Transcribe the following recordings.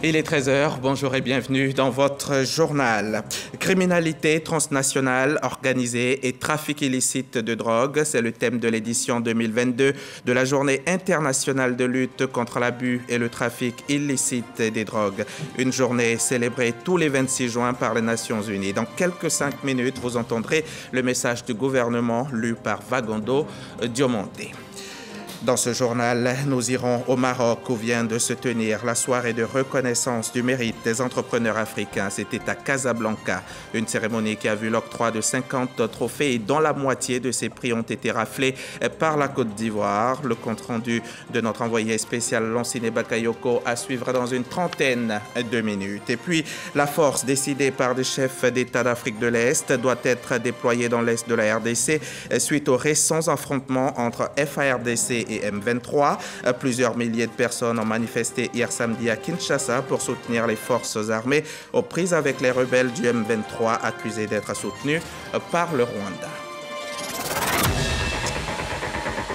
Il est 13 h, bonjour et bienvenue dans votre journal. Criminalité transnationale organisée et trafic illicite de drogue, c'est le thème de l'édition 2022 de la Journée internationale de lutte contre l'abus et le trafic illicite des drogues. Une journée célébrée tous les 26 juin par les Nations Unies. Dans quelques 5 minutes, vous entendrez le message du gouvernement lu par Vagondo Diomonté. Dans ce journal, nous irons au Maroc où vient de se tenir la soirée de reconnaissance du mérite des entrepreneurs africains. C'était à Casablanca, une cérémonie qui a vu l'octroi de 50 trophées et dont la moitié de ces prix ont été raflés par la Côte d'Ivoire. Le compte-rendu de notre envoyé spécial Lanciné Bakayoko à suivre dans une trentaine de minutes. Et puis, la force décidée par des chefs d'État d'Afrique de l'Est doit être déployée dans l'Est de la RDC suite aux récents affrontements entre FARDC et M23. Plusieurs milliers de personnes ont manifesté hier samedi à Kinshasa pour soutenir les forces armées aux prises avec les rebelles du M23 accusés d'être soutenus par le Rwanda.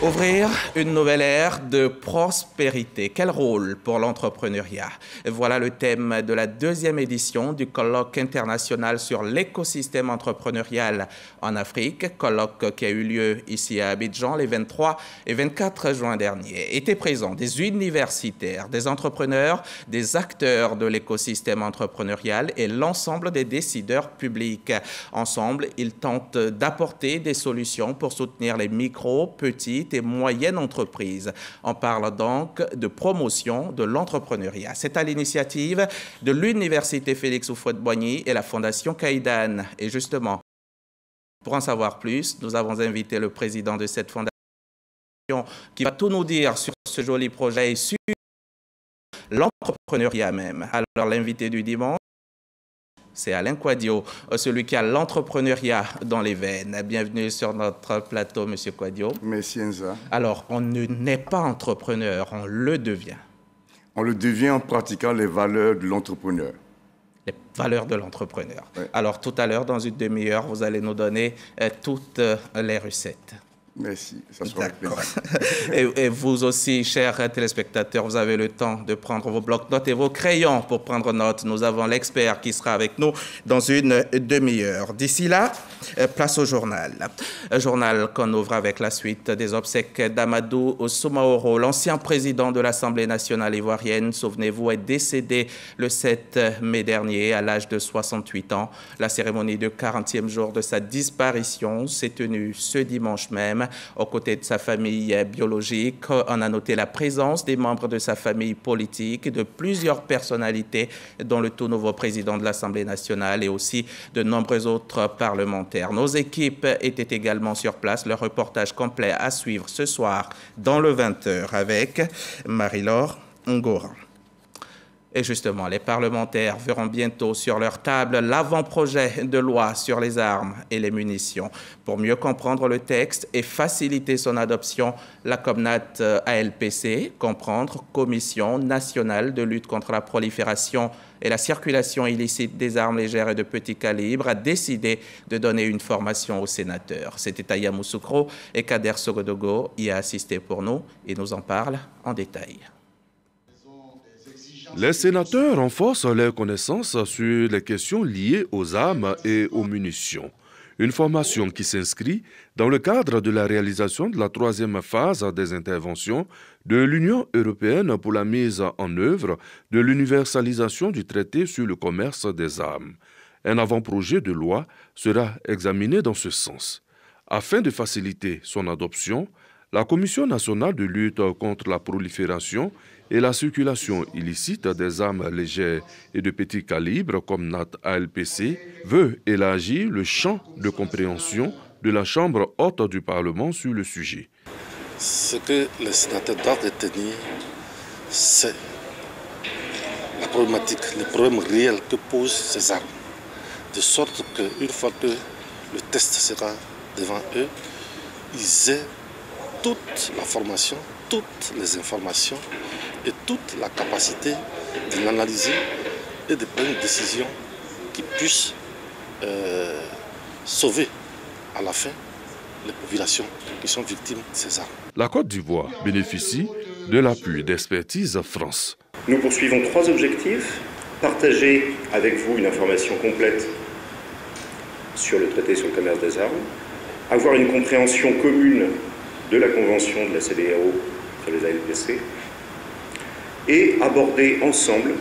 Ouvrir une nouvelle ère de prospérité. Quel rôle pour l'entrepreneuriat? Voilà le thème de la deuxième édition du colloque international sur l'écosystème entrepreneurial en Afrique. Colloque qui a eu lieu ici à Abidjan les 23 et 24 juin dernier. Étaient présents des universitaires, des entrepreneurs, des acteurs de l'écosystème entrepreneurial et l'ensemble des décideurs publics. Ensemble, ils tentent d'apporter des solutions pour soutenir les micros, petites et moyennes entreprises. On parle donc de promotion de l'entrepreneuriat. C'est à l'initiative de l'Université Félix Houphouët-Boigny et la Fondation Kaidan. Et justement, pour en savoir plus, nous avons invité le président de cette fondation qui va tout nous dire sur ce joli projet et sur l'entrepreneuriat même. Alors l'invité du dimanche, c'est Alain Kouadio, celui qui a l'entrepreneuriat dans les veines. Bienvenue sur notre plateau, Monsieur Kouadio. Merci Enza. Alors, on ne naît pas entrepreneur, on le devient. On le devient en pratiquant les valeurs de l'entrepreneur. Les valeurs de l'entrepreneur. Oui. Alors, tout à l'heure, dans une demi-heure, vous allez nous donner toutes les recettes. Merci, ça sera avec plaisir. Et vous aussi, chers téléspectateurs, vous avez le temps de prendre vos blocs-notes et vos crayons pour prendre note. Nous avons l'expert qui sera avec nous dans une demi-heure. D'ici là, place au journal. Un journal qu'on ouvre avec la suite des obsèques d'Amadou Soumaoro, l'ancien président de l'Assemblée nationale ivoirienne. Souvenez-vous, est décédé le 7 mai dernier à l'âge de 68 ans. La cérémonie de 40e jour de sa disparition s'est tenue ce dimanche même. Aux côtés de sa famille biologique, on a noté la présence des membres de sa famille politique, de plusieurs personnalités, dont le tout nouveau président de l'Assemblée nationale et aussi de nombreux autres parlementaires. Nos équipes étaient également sur place. Le reportage complet à suivre ce soir dans le 20h avec Marie-Laure Ngora. Et justement, les parlementaires verront bientôt sur leur table l'avant-projet de loi sur les armes et les munitions. Pour mieux comprendre le texte et faciliter son adoption, la COMNAT ALPC, comprendre Commission nationale de lutte contre la prolifération et la circulation illicite des armes légères et de petit calibre, a décidé de donner une formation aux sénateurs. C'était à Yamoussoukro et Kader Sogodogo y a assisté pour nous et nous en parle en détail. Les sénateurs renforcent leurs connaissances sur les questions liées aux armes et aux munitions. Une formation qui s'inscrit dans le cadre de la réalisation de la troisième phase des interventions de l'Union européenne pour la mise en œuvre de l'universalisation du traité sur le commerce des armes. Un avant-projet de loi sera examiné dans ce sens. Afin de faciliter son adoption, la Commission nationale de lutte contre la prolifération et la circulation illicite des armes légères et de petit calibre, comme NAT ALPC, veut élargir le champ de compréhension de la Chambre haute du Parlement sur le sujet. Ce que les sénateurs doivent retenir, c'est la problématique, le problème réel que posent ces armes. De sorte qu'une fois que le test sera devant eux, ils aient toute la formation, toutes les informations et toute la capacité de l'analyser et de prendre une décision qui puisse sauver à la fin les populations qui sont victimes de ces armes. La Côte d'Ivoire bénéficie de l'appui d'Expertise France. Nous poursuivons 3 objectifs. Partager avec vous une information complète sur le traité sur le commerce des armes, avoir une compréhension commune de la Convention de la CEDEAO sur les ALPC et aborder ensemble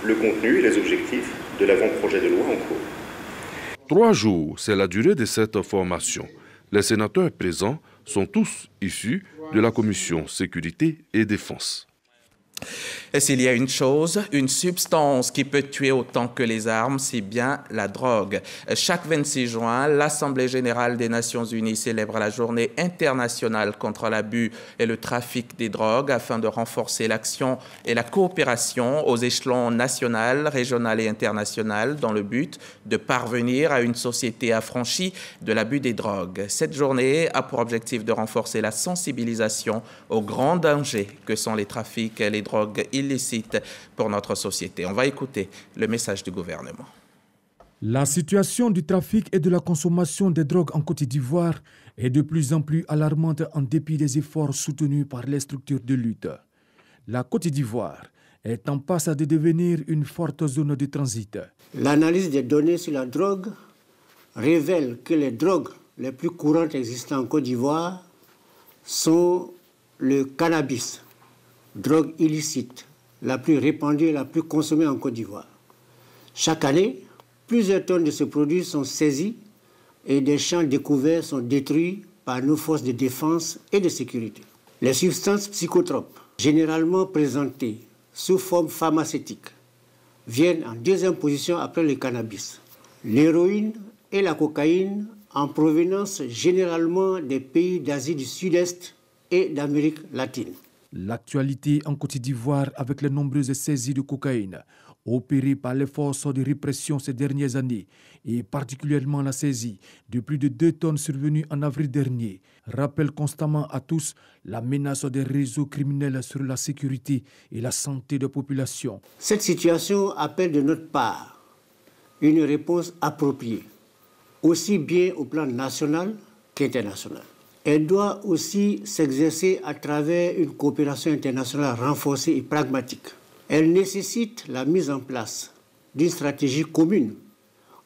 le contenu et les objectifs de l'avant-projet de loi en cours. 3 jours, c'est la durée de cette formation. Les sénateurs présents sont tous issus de la Commission Sécurité et Défense. Et s'il y a une chose, une substance qui peut tuer autant que les armes, c'est bien la drogue. Chaque 26 juin, l'Assemblée générale des Nations unies célèbre la journée internationale contre l'abus et le trafic des drogues afin de renforcer l'action et la coopération aux échelons national, régional et international dans le but de parvenir à une société affranchie de l'abus des drogues. Cette journée a pour objectif de renforcer la sensibilisation aux grands dangers que sont les trafics et les drogues illicites pour notre société. On va écouter le message du gouvernement. La situation du trafic et de la consommation des drogues en Côte d'Ivoire est de plus en plus alarmante en dépit des efforts soutenus par les structures de lutte. La Côte d'Ivoire est en passe de devenir une forte zone de transit. L'analyse des données sur la drogue révèle que les drogues les plus courantes existant en Côte d'Ivoire sont le cannabis, drogue illicite, la plus répandue et la plus consommée en Côte d'Ivoire. Chaque année, plusieurs tonnes de ce produit sont saisies et des champs découverts sont détruits par nos forces de défense et de sécurité. Les substances psychotropes, généralement présentées sous forme pharmaceutique, viennent en 2e position après le cannabis. L'héroïne et la cocaïne en provenance généralement des pays d'Asie du Sud-Est et d'Amérique latine. L'actualité en Côte d'Ivoire avec les nombreuses saisies de cocaïne opérées par les forces de répression ces dernières années et particulièrement la saisie de plus de 2 tonnes survenues en avril dernier rappelle constamment à tous la menace des réseaux criminels sur la sécurité et la santé des populations. Cette situation appelle de notre part une réponse appropriée, aussi bien au plan national qu'international. Elle doit aussi s'exercer à travers une coopération internationale renforcée et pragmatique. Elle nécessite la mise en place d'une stratégie commune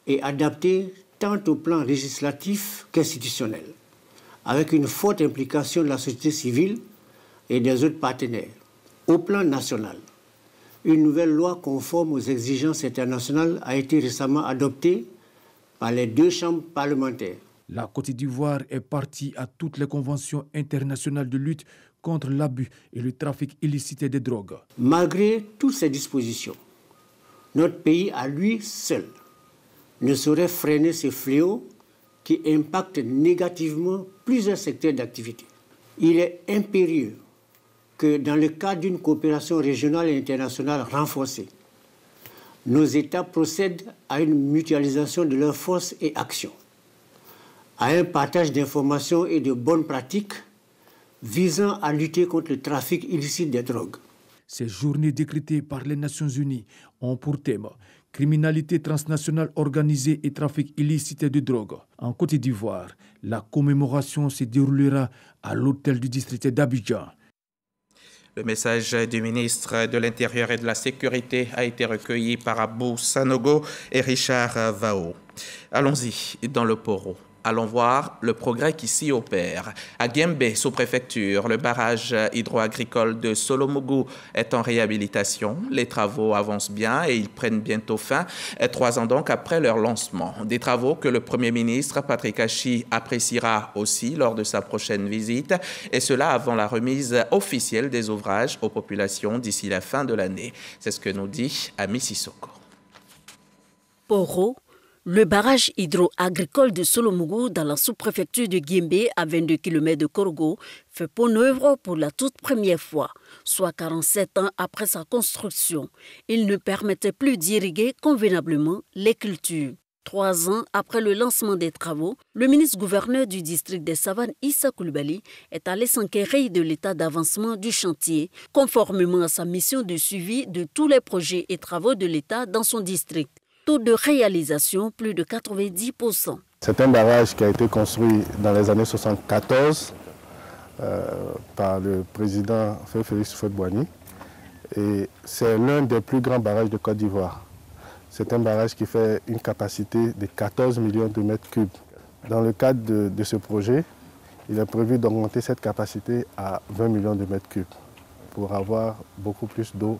et adaptée tant au plan législatif qu'institutionnel, avec une forte implication de la société civile et des autres partenaires. Au plan national, une nouvelle loi conforme aux exigences internationales a été récemment adoptée par les 2 chambres parlementaires. La Côte d'Ivoire est partie à toutes les conventions internationales de lutte contre l'abus et le trafic illicite des drogues. Malgré toutes ces dispositions, notre pays à lui seul ne saurait freiner ces fléaux qui impactent négativement plusieurs secteurs d'activité. Il est impérieux que dans le cadre d'une coopération régionale et internationale renforcée, nos États procèdent à une mutualisation de leurs forces et actions, à un partage d'informations et de bonnes pratiques visant à lutter contre le trafic illicite des drogues. Ces journées décrétées par les Nations Unies ont pour thème criminalité transnationale organisée et trafic illicite de drogue. En Côte d'Ivoire, la commémoration se déroulera à l'hôtel du district d'Abidjan. Le message du ministre de l'Intérieur et de la Sécurité a été recueilli par Abou Sanogo et Richard Vao. Allons-y dans le Poro. Allons voir le progrès qui s'y opère. À Guembé, sous-préfecture, le barrage hydro-agricole de Solomougou est en réhabilitation. Les travaux avancent bien et ils prennent bientôt fin, 3 ans donc après leur lancement. Des travaux que le Premier ministre Patrick Achi appréciera aussi lors de sa prochaine visite, et cela avant la remise officielle des ouvrages aux populations d'ici la fin de l'année. C'est ce que nous dit Ami Sissoko. Poro, le barrage hydro-agricole de Solomougou dans la sous-préfecture de Guembé à 22 km de Korogo fait peau neuve pour la toute première fois, soit 47 ans après sa construction. Il ne permettait plus d'irriguer convenablement les cultures. 3 ans après le lancement des travaux, le ministre-gouverneur du district des Savanes, Issa Koulibaly, est allé s'enquérir de l'état d'avancement du chantier, conformément à sa mission de suivi de tous les projets et travaux de l'État dans son district. Taux de réalisation, plus de 90%. C'est un barrage qui a été construit dans les années 1974 par le président Félix Houphouët-Boigny Et c'est l'un des plus grands barrages de Côte d'Ivoire. C'est un barrage qui fait une capacité de 14 millions de mètres cubes. Dans le cadre de ce projet, il est prévu d'augmenter cette capacité à 20 millions de mètres cubes pour avoir beaucoup plus d'eau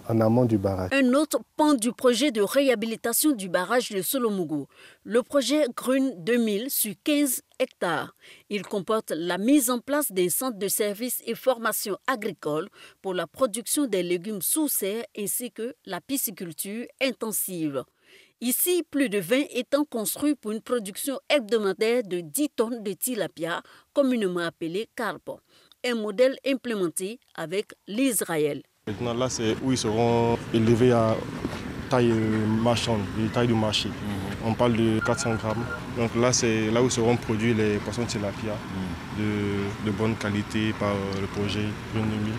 en amont du barrage. Un autre pan du projet de réhabilitation du barrage de Solomougou, le projet Grune 2000 sur 15 hectares. Il comporte la mise en place des centres de services et formation agricole pour la production des légumes sous serre ainsi que la pisciculture intensive. Ici, plus de 20 étangs construits pour une production hebdomadaire de 10 tonnes de tilapia, communément appelé carpe. Un modèle implémenté avec l'Israël. Maintenant, là, c'est où ils seront élevés à taille marchande, taille de marché. On parle de 400 grammes. Donc là, c'est là où seront produits les poissons tilapia de bonne qualité par le projet Grune 2000.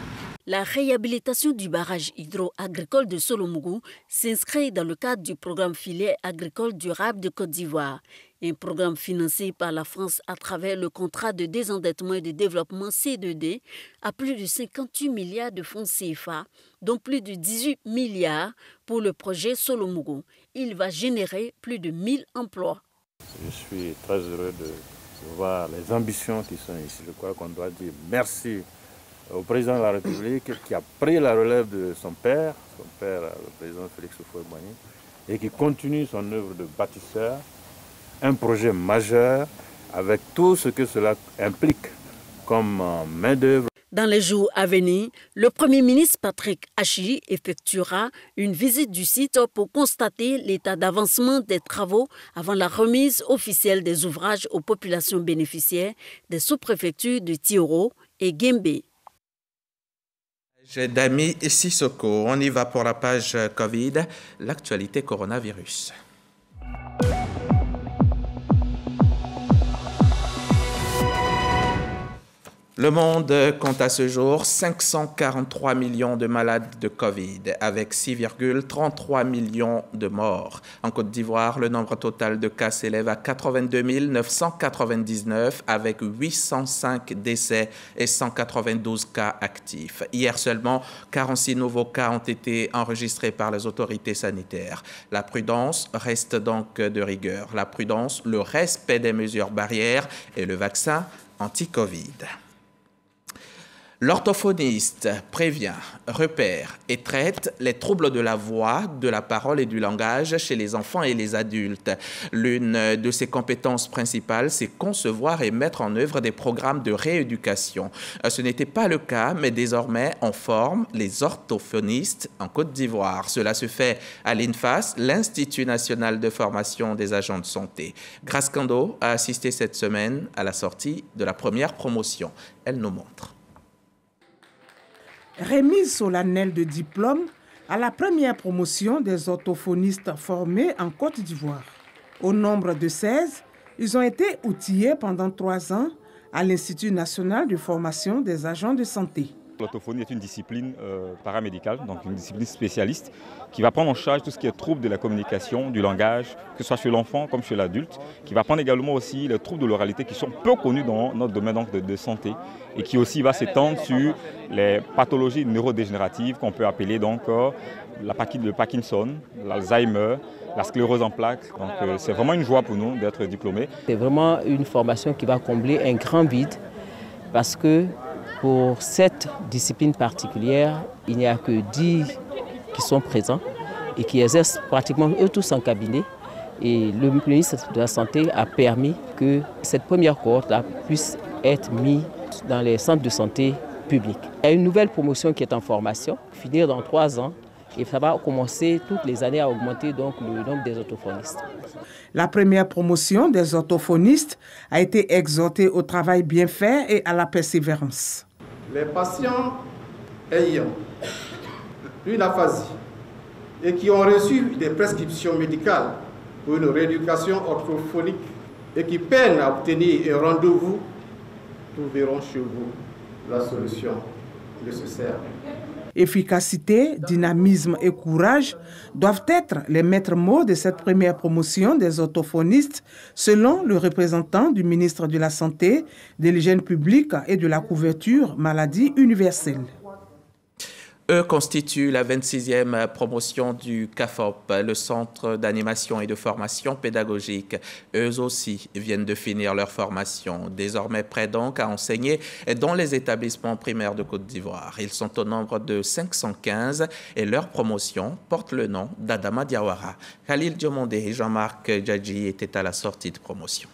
La réhabilitation du barrage hydro-agricole de Solomougou s'inscrit dans le cadre du programme Filet agricole durable de Côte d'Ivoire, un programme financé par la France à travers le contrat de désendettement et de développement C2D à plus de 58 milliards de francs CFA, dont plus de 18 milliards pour le projet Solomougou. Il va générer plus de 1000 emplois. Je suis très heureux de voir les ambitions qui sont ici. Je crois qu'on doit dire merci au président de la République qui a pris la relève de son père, le président Félix Houphouët-Boigny, et qui continue son œuvre de bâtisseur, un projet majeur avec tout ce que cela implique comme main-d'œuvre. Dans les jours à venir, le Premier ministre Patrick Achi effectuera une visite du site pour constater l'état d'avancement des travaux avant la remise officielle des ouvrages aux populations bénéficiaires des sous-préfectures de Tioro et Guembé. Dami Sissoko, on y va pour la page Covid, l'actualité coronavirus. Le monde compte à ce jour 543 millions de malades de Covid, avec 6,33 millions de morts. En Côte d'Ivoire, le nombre total de cas s'élève à 82 999, avec 805 décès et 192 cas actifs. Hier seulement, 46 nouveaux cas ont été enregistrés par les autorités sanitaires. La prudence reste donc de rigueur. La prudence, le respect des mesures barrières et le vaccin anti-Covid. L'orthophoniste prévient, repère et traite les troubles de la voix, de la parole et du langage chez les enfants et les adultes. L'une de ses compétences principales, c'est concevoir et mettre en œuvre des programmes de rééducation. Ce n'était pas le cas, mais désormais on forme les orthophonistes en Côte d'Ivoire. Cela se fait à l'INFAS, l'Institut national de formation des agents de santé. Grace Kando a assisté cette semaine à la sortie de la première promotion. Elle nous montre. Remise solennelle de diplôme à la première promotion des orthophonistes formés en Côte d'Ivoire. Au nombre de 16, ils ont été outillés pendant 3 ans à l'Institut national de formation des agents de santé. L'orthophonie est une discipline paramédicale, donc une discipline spécialiste qui va prendre en charge tout ce qui est troubles de la communication, du langage, que ce soit chez l'enfant comme chez l'adulte, qui va prendre également aussi les troubles de l'oralité qui sont peu connus dans notre domaine donc, de santé et qui aussi va s'étendre sur les pathologies neurodégénératives qu'on peut appeler donc le Parkinson, l'Alzheimer, la sclérose en plaques. Donc c'est vraiment une joie pour nous d'être diplômés. C'est vraiment une formation qui va combler un grand vide parce que pour cette discipline particulière, il n'y a que 10 qui sont présents et qui exercent pratiquement eux tous en cabinet. Et le ministre de la Santé a permis que cette première cohorte puisse être mise dans les centres de santé publics. Il y a une nouvelle promotion qui est en formation, finir dans 3 ans. Et ça va commencer toutes les années à augmenter donc, le nombre des orthophonistes. La première promotion des orthophonistes a été exhortée au travail bien fait et à la persévérance. Les patients ayant une aphasie et qui ont reçu des prescriptions médicales pour une rééducation orthophonique et qui peinent à obtenir un rendez-vous, trouveront chez vous la solution nécessaire. Efficacité, dynamisme et courage doivent être les maîtres mots de cette première promotion des orthophonistes, selon le représentant du ministre de la Santé, de l'Hygiène publique et de la couverture maladie universelle. Eux constituent la 26e promotion du CAFOP, le Centre d'animation et de formation pédagogique. Eux aussi viennent de finir leur formation, désormais prêts donc à enseigner dans les établissements primaires de Côte d'Ivoire. Ils sont au nombre de 515 et leur promotion porte le nom d'Adama Diawara. Khalil Diomondé et Jean-Marc Djadji étaient à la sortie de promotion.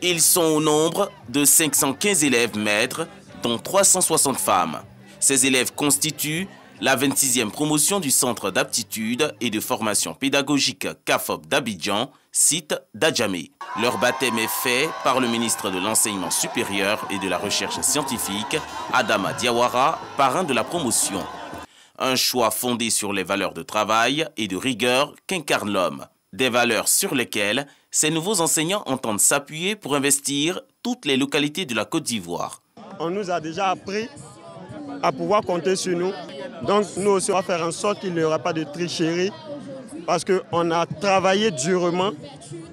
Ils sont au nombre de 515 élèves maîtres, dont 360 femmes. Ces élèves constituent la 26e promotion du Centre d'aptitude et de formation pédagogique CAFOP d'Abidjan, site d'Adjamé. Leur baptême est fait par le ministre de l'Enseignement supérieur et de la Recherche scientifique, Adama Diawara, parrain de la promotion. Un choix fondé sur les valeurs de travail et de rigueur qu'incarne l'homme. Des valeurs sur lesquelles ces nouveaux enseignants entendent s'appuyer pour investir toutes les localités de la Côte d'Ivoire. On nous a déjà appris à pouvoir compter sur nous. Donc nous aussi, on va faire en sorte qu'il n'y aura pas de tricherie parce qu'on a travaillé durement.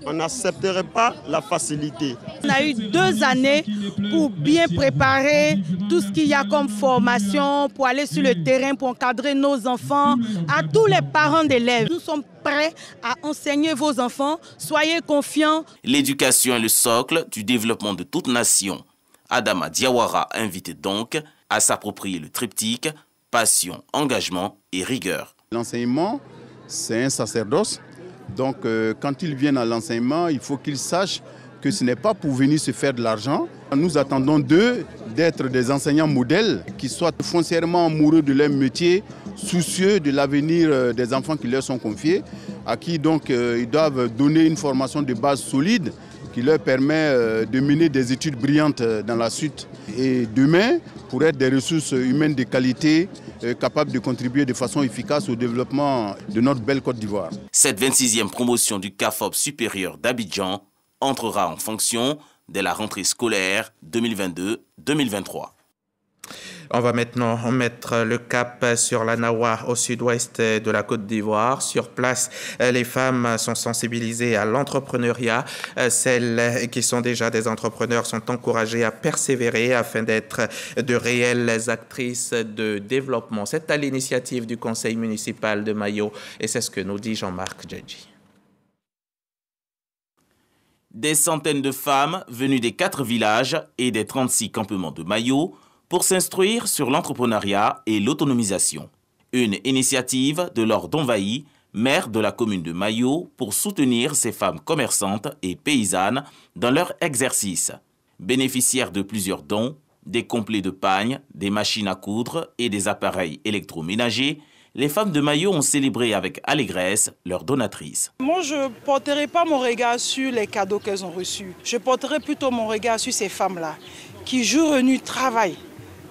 On n'accepterait pas la facilité. On a eu 2 années pour bien préparer tout ce qu'il y a comme formation, pour aller sur le terrain, pour encadrer nos enfants. À tous les parents d'élèves, nous sommes prêts à enseigner vos enfants. Soyez confiants. L'éducation est le socle du développement de toute nation. Adama Diawara invite donc à s'approprier le triptyque passion, engagement et rigueur. L'enseignement, c'est un sacerdoce. Donc, quand ils viennent à l'enseignement, il faut qu'ils sachent que ce n'est pas pour venir se faire de l'argent. Nous attendons d'eux d'être des enseignants modèles qui soient foncièrement amoureux de leur métier, soucieux de l'avenir des enfants qui leur sont confiés, à qui donc ils doivent donner une formation de base solide qui leur permet de mener des études brillantes dans la suite. Et demain, pour être des ressources humaines de qualité, capables de contribuer de façon efficace au développement de notre belle Côte d'Ivoire. Cette 26e promotion du CAFOP supérieur d'Abidjan entrera en fonction dès la rentrée scolaire 2022-2023. On va maintenant mettre le cap sur la Nawa au sud-ouest de la Côte d'Ivoire. Sur place, les femmes sont sensibilisées à l'entrepreneuriat. Celles qui sont déjà des entrepreneurs sont encouragées à persévérer afin d'être de réelles actrices de développement. C'est à l'initiative du conseil municipal de Mayo et c'est ce que nous dit Jean-Marc Djadji. Des centaines de femmes venues des 4 villages et des 36 campements de Mayo pour s'instruire sur l'entrepreneuriat et l'autonomisation. Une initiative de Laure Donvaï, maire de la commune de Mayo, pour soutenir ces femmes commerçantes et paysannes dans leur exercice. Bénéficiaires de plusieurs dons, des complets de pagne, des machines à coudre et des appareils électroménagers, les femmes de Mayo ont célébré avec allégresse leur donatrice. Moi, je ne porterai pas mon regard sur les cadeaux qu'elles ont reçus. Je porterai plutôt mon regard sur ces femmes-là qui jour et nuit travaillent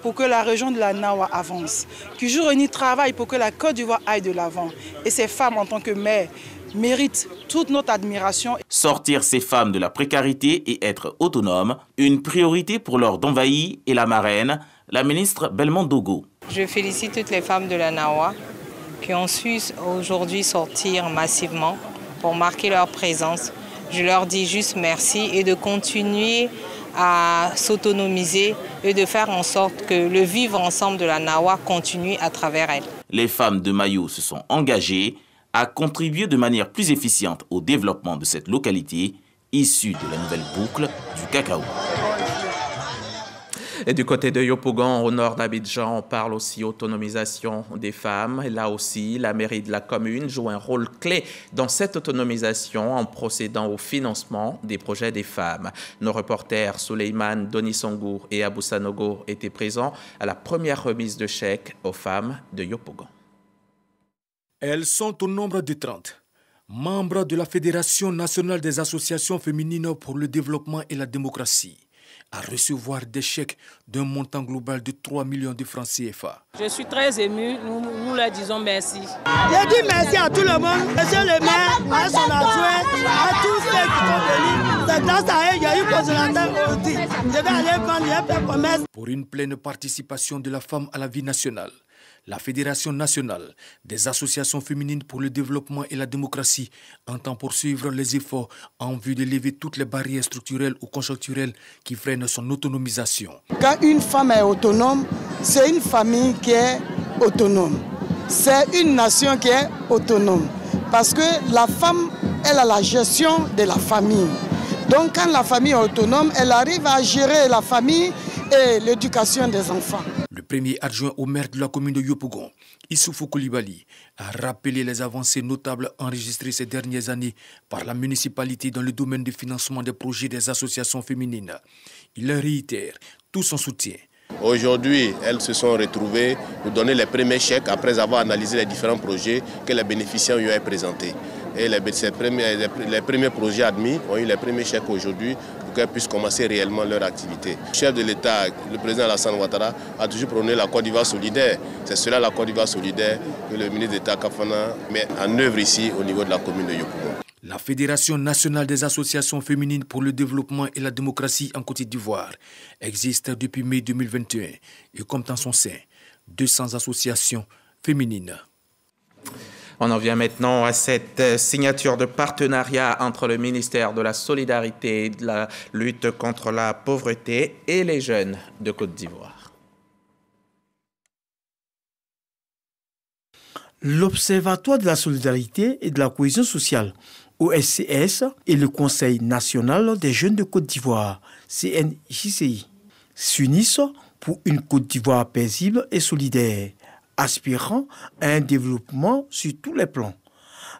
pour que la région de la Nawa avance, qui jour et nuit travaillent pour que la Côte d'Ivoire aille de l'avant. Et ces femmes, en tant que mères, méritent toute notre admiration. Sortir ces femmes de la précarité et être autonomes, une priorité pour Laure Donvaï et la marraine, la ministre Belmont Dogo. Je félicite toutes les femmes de la Nawa qui ont su aujourd'hui sortir massivement pour marquer leur présence. Je leur dis juste merci et de continuer à s'autonomiser et de faire en sorte que le vivre ensemble de la Nawa continue à travers elles. Les femmes de Mayo se sont engagées à contribuer de manière plus efficiente au développement de cette localité issue de la nouvelle boucle du cacao. Et du côté de Yopougon, au nord d'Abidjan, on parle aussi autonomisation des femmes. Et là aussi, la mairie de la commune joue un rôle clé dans cette autonomisation en procédant au financement des projets des femmes. Nos reporters Souleymane Donisongou et Abou Sanogo étaient présents à la première remise de chèques aux femmes de Yopougon. Elles sont au nombre de 30. Membres de la Fédération nationale des associations féminines pour le développement et la démocratie, à recevoir des chèques d'un montant global de 3 millions de francs CFA. Je suis très émue, nous leur disons merci. Je dis merci à tout le monde, monsieur le maire, à son adjoint, à tous ceux qui sont venus. C'est grâce à eux qu'il y a eu consommateur aussi. Je vais aller vendre, je vais faire commerce. Pour une pleine participation de la femme à la vie nationale, La Fédération nationale des associations féminines pour le développement et la démocratie entend poursuivre les efforts en vue de lever toutes les barrières structurelles ou conjoncturelles qui freinent son autonomisation. Quand une femme est autonome, c'est une famille qui est autonome. C'est une nation qui est autonome. Parce que la femme, elle a la gestion de la famille. Donc quand la famille est autonome, elle arrive à gérer la famille et l'éducation des enfants. Le premier adjoint au maire de la commune de Yopougon, Issoufou Koulibaly, a rappelé les avancées notables enregistrées ces dernières années par la municipalité dans le domaine du financement des projets des associations féminines. Il réitère tout son soutien. Aujourd'hui, elles se sont retrouvées pour donner les premiers chèques après avoir analysé les différents projets que les bénéficiaires lui ont présentés. Et les premiers projets admis ont eu les premiers chèques aujourd'hui pour qu'elles puissent commencer réellement leur activité. Le chef de l'État, le président Alassane Ouattara, a toujours prôné la Côte d'Ivoire solidaire. C'est cela la Côte d'Ivoire solidaire que le ministre d'État Kafana met en œuvre ici au niveau de la commune de Yopougon. La Fédération nationale des associations féminines pour le développement et la démocratie en Côte d'Ivoire existe depuis mai 2021 et compte en son sein 200 associations féminines. On en vient maintenant à cette signature de partenariat entre le ministère de la Solidarité et de la lutte contre la pauvreté et les jeunes de Côte d'Ivoire. L'Observatoire de la solidarité et de la cohésion sociale, OSCS, et le Conseil national des jeunes de Côte d'Ivoire, CNJCI, s'unissent pour une Côte d'Ivoire paisible et solidaire, aspirant à un développement sur tous les plans.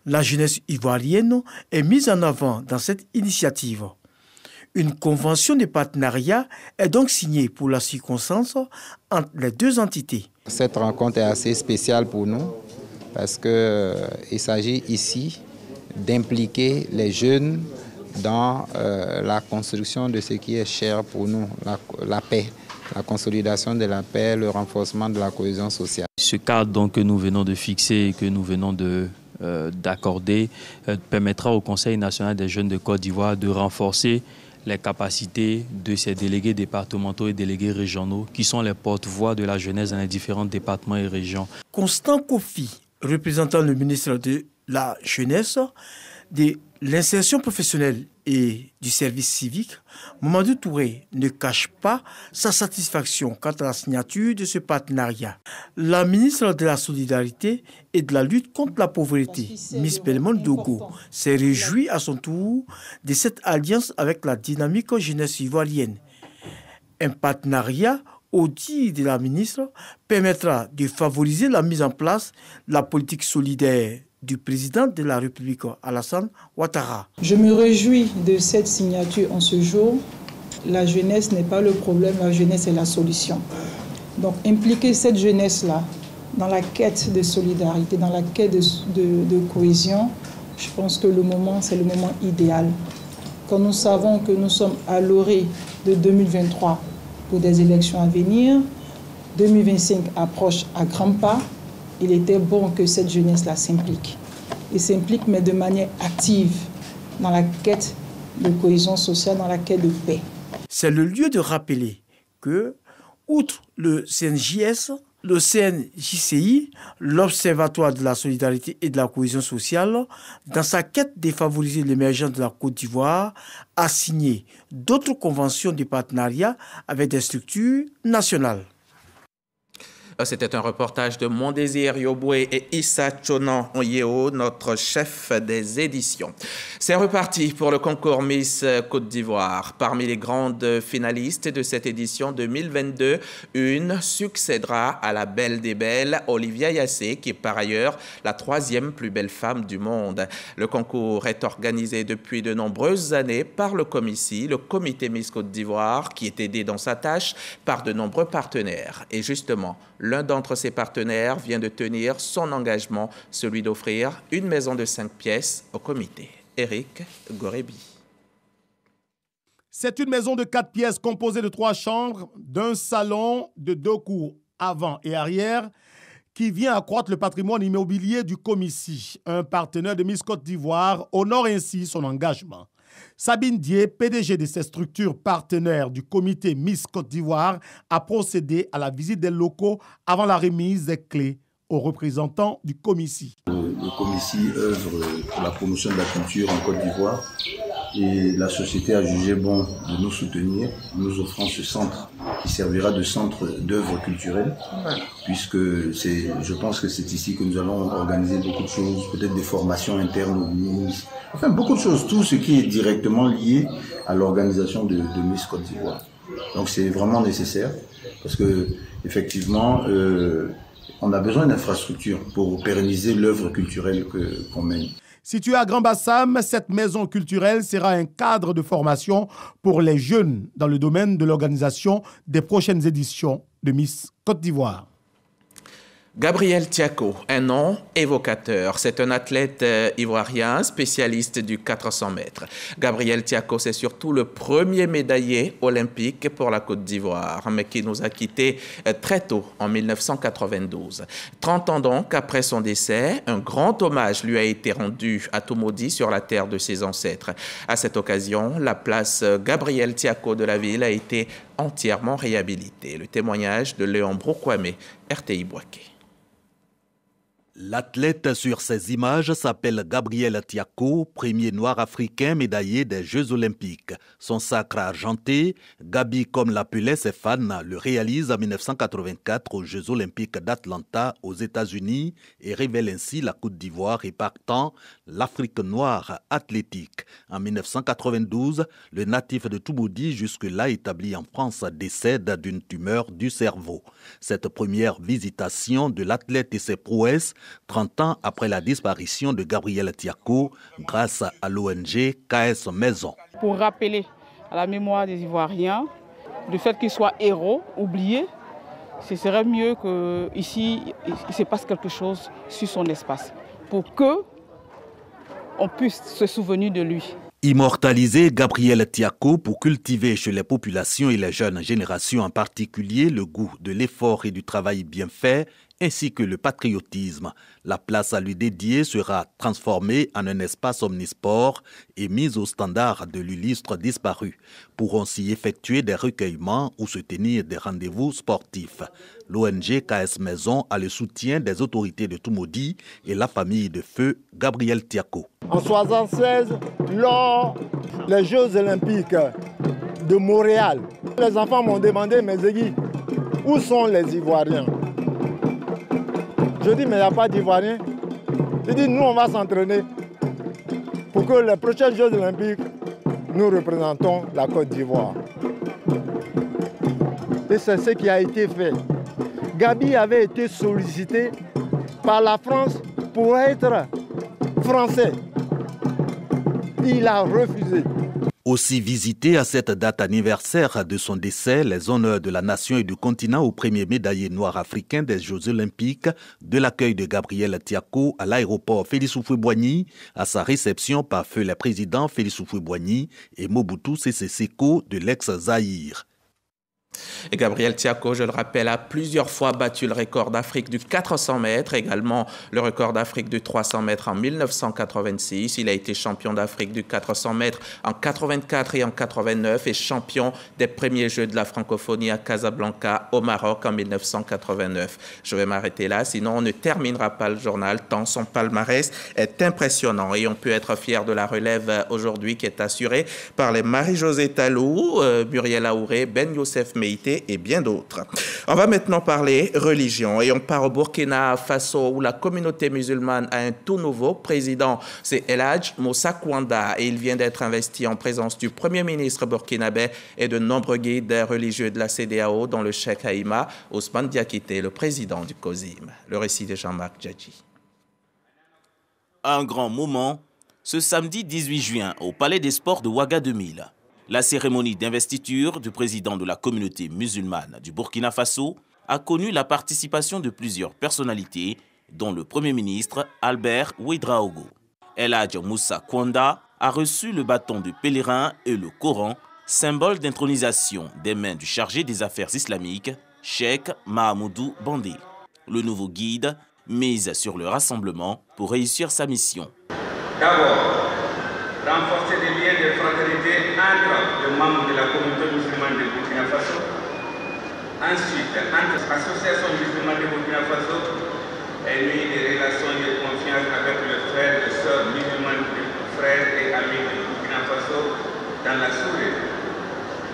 La jeunesse ivoirienne est mise en avant dans cette initiative. Une convention de partenariat est donc signée pour la circonstance entre les deux entités. Cette rencontre est assez spéciale pour nous parce qu'il s'agit ici d'impliquer les jeunes dans la construction de ce qui est cher pour nous, la paix. La consolidation de la paix, le renforcement de la cohésion sociale. Ce cadre donc, que nous venons de fixer et que nous venons d'accorder permettra au Conseil national des jeunes de Côte d'Ivoire de renforcer les capacités de ces délégués départementaux et délégués régionaux qui sont les porte-voix de la jeunesse dans les différents départements et régions. Constant Kofi, représentant le ministre de la Jeunesse, de l'insertion professionnelle et du service civique, Mamadou Touré ne cache pas sa satisfaction quant à la signature de ce partenariat. La ministre de la Solidarité et de la lutte contre la pauvreté, Miss Belmont Dogo, s'est réjouie à son tour de cette alliance avec la dynamique jeunesse ivoirienne. Un partenariat, au dire de la ministre, permettra de favoriser la mise en place de la politique solidaire du président de la République, Alassane Ouattara. Je me réjouis de cette signature en ce jour. La jeunesse n'est pas le problème, la jeunesse est la solution. Donc impliquer cette jeunesse-là dans la quête de solidarité, dans la quête de cohésion, je pense que c'est le moment idéal. Quand nous savons que nous sommes à l'orée de 2023 pour des élections à venir, 2025 approche à grands pas, il était bon que cette jeunesse-là s'implique. Et s'implique, mais de manière active, dans la quête de cohésion sociale, dans la quête de paix. C'est le lieu de rappeler que, outre le CNJS, le CNJCI, l'Observatoire de la solidarité et de la cohésion sociale, dans sa quête de favoriser l'émergence de la Côte d'Ivoire, a signé d'autres conventions de partenariat avec des structures nationales. C'était un reportage de Mondésir Yoboué et Issa Chonan Yeo, notre chef des éditions. C'est reparti pour le concours Miss Côte d'Ivoire. Parmi les grandes finalistes de cette édition 2022, une succédera à la belle des belles, Olivia Yassé, qui est par ailleurs la 3e plus belle femme du monde. Le concours est organisé depuis de nombreuses années par le COMICI, le comité Miss Côte d'Ivoire, qui est aidé dans sa tâche par de nombreux partenaires. Et justement, l'un d'entre ces partenaires vient de tenir son engagement, celui d'offrir une maison de 5 pièces au comité. Eric Gorebi. C'est une maison de 4 pièces composée de 3 chambres, d'un salon, de 2 cours avant et arrière, qui vient accroître le patrimoine immobilier du COMICI. Un partenaire de Miss Côte d'Ivoire honore ainsi son engagement. Sabine Dié, PDG de ces structures partenaires du comité Miss Côte d'Ivoire, a procédé à la visite des locaux avant la remise des clés aux représentants du Comici. Le Comici œuvre pour la promotion de la culture en Côte d'Ivoire et la société a jugé bon de nous soutenir en nous offrant ce centre qui servira de centre d'œuvres culturelles, puisque je pense que c'est ici que nous allons organiser beaucoup de choses, peut-être des formations internes aux Miss, enfin beaucoup de choses, tout ce qui est directement lié à l'organisation de Miss Côte d'Ivoire. Donc c'est vraiment nécessaire parce que effectivement on a besoin d'infrastructures pour pérenniser l'œuvre culturelle qu'on mène. Située à Grand Bassam, cette maison culturelle sera un cadre de formation pour les jeunes dans le domaine de l'organisation des prochaines éditions de Miss Côte d'Ivoire. Gabriel Tiako, un nom évocateur. C'est un athlète ivoirien, spécialiste du 400 mètres. Gabriel Tiako, c'est surtout le premier médaillé olympique pour la Côte d'Ivoire, mais qui nous a quittés très tôt, en 1992. 30 ans donc après son décès, un grand hommage lui a été rendu à Toumoudi, sur la terre de ses ancêtres. À cette occasion, la place Gabriel Tiako de la ville a été entièrement réhabilitée. Le témoignage de Léon Brokwame, RTI Boaké. L'athlète sur ces images s'appelle Gabriel Tiako, premier noir africain médaillé des Jeux Olympiques. Son sacre argenté, Gabi comme l'appelaient ses fans, le réalise en 1984 aux Jeux Olympiques d'Atlanta aux États-Unis et révèle ainsi la Côte d'Ivoire et partant l'Afrique noire athlétique. En 1992, le natif de Toumoudi, jusque-là établi en France, décède d'une tumeur du cerveau. Cette première visitation de l'athlète et ses prouesses 30 ans après la disparition de Gabriel Tiako grâce à l'ONG KS Maison. Pour rappeler à la mémoire des Ivoiriens le fait qu'ils soient héros, oubliés, ce serait mieux qu'ici il se passe quelque chose sur son espace pour qu'on puisse se souvenir de lui. Immortaliser Gabriel Tiako pour cultiver chez les populations et les jeunes générations en particulier le goût de l'effort et du travail bien fait, ainsi que le patriotisme. La place à lui dédiée sera transformée en un espace omnisport et mise au standard de l'illustre disparu. Pourront s'y effectuer des recueillements ou se tenir des rendez-vous sportifs. L'ONG KS Maison a le soutien des autorités de Toumoudi et la famille de feu Gabriel Tiako. En 1976, lors des Jeux Olympiques de Montréal, les enfants m'ont demandé, mais Zégui, où sont les Ivoiriens? Je dis, mais il n'y a pas d'Ivoiriens. Je dis, nous, on va s'entraîner pour que les prochains Jeux Olympiques, nous représentons la Côte d'Ivoire. Et c'est ce qui a été fait. Gabi avait été sollicité par la France pour être français. Il a refusé. Aussi visité à cette date anniversaire de son décès, les honneurs de la nation et du continent au premier médaillé noir africain des Jeux Olympiques, de l'accueil de Gabriel Tiako à l'aéroport Félix Houphouët-Boigny, à sa réception par feu les présidents Félix Houphouët-Boigny et Mobutu Sese Seko de l'ex-Zaïre. Et Gabriel Tiako, je le rappelle, a plusieurs fois battu le record d'Afrique du 400 mètres, également le record d'Afrique du 300 mètres en 1986. Il a été champion d'Afrique du 400 mètres en 84 et en 89 et champion des premiers Jeux de la francophonie à Casablanca au Maroc en 1989. Je vais m'arrêter là, sinon on ne terminera pas le journal tant son palmarès est impressionnant et on peut être fier de la relève aujourd'hui qui est assurée par les Marie-Josée Talou, Muriel Aouré, Ben Youssef Meïté et bien d'autres. On va maintenant parler religion et on part au Burkina Faso où la communauté musulmane a un tout nouveau président. C'est El Hadj Moussa Kouanda et il vient d'être investi en présence du Premier ministre burkinabé et de nombreux guides religieux de la CEDEAO dont le cheikh Haïma Ousmane Diakité, le président du COSIM. Le récit de Jean-Marc Djadji. Un grand moment, ce samedi 18 juin au Palais des Sports de Ouaga 2000. La cérémonie d'investiture du président de la communauté musulmane du Burkina Faso a connu la participation de plusieurs personnalités, dont le Premier ministre Albert Ouedraogo. El Hadj Moussa Kouanda a reçu le bâton de pèlerin et le Coran, symbole d'intronisation des mains du chargé des affaires islamiques, Cheikh Mahamoudou Bandé. Le nouveau guide mise sur le rassemblement pour réussir sa mission. D'abord, renforcer les liens de fraternité membres de la communauté musulmane de Burkina Faso. Ensuite, entre l'association musulmane de Burkina Faso et lui des relations de confiance avec les frères et sœurs musulmanes, frères et amis de Burkina Faso dans la sous-région.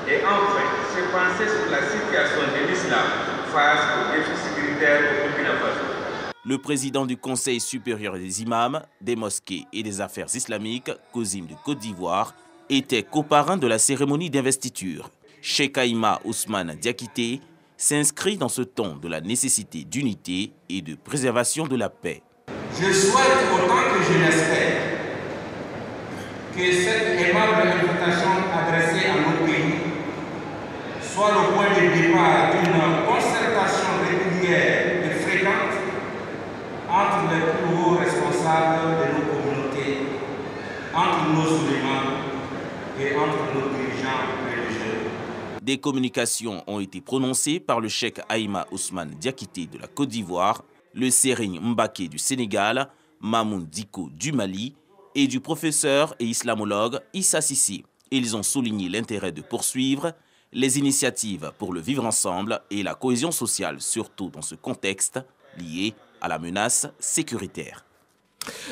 Et enfin, se penser sur la situation de l'islam face aux défis sécuritaires au Burkina Faso. Le président du Conseil supérieur des imams, des mosquées et des affaires islamiques, COSIM de Côte d'Ivoire, était coparrain de la cérémonie d'investiture. Cheikh Aïma Ousmane Diakité s'inscrit dans ce ton de la nécessité d'unité et de préservation de la paix. Je souhaite autant que je l'espère que cette aimable invitation adressée à nos pays soit le point de départ d'une concertation régulière et fréquente entre les plus hauts responsables de nos communautés, entre nos musulmans et entre nos dirigeants religieux. Des communications ont été prononcées par le cheikh Aïma Ousmane Diakité de la Côte d'Ivoire, le Serigne Mbaké du Sénégal, Mamoun Diko du Mali et du professeur et islamologue Issa Sissi. Ils ont souligné l'intérêt de poursuivre les initiatives pour le vivre ensemble et la cohésion sociale, surtout dans ce contexte lié à la menace sécuritaire.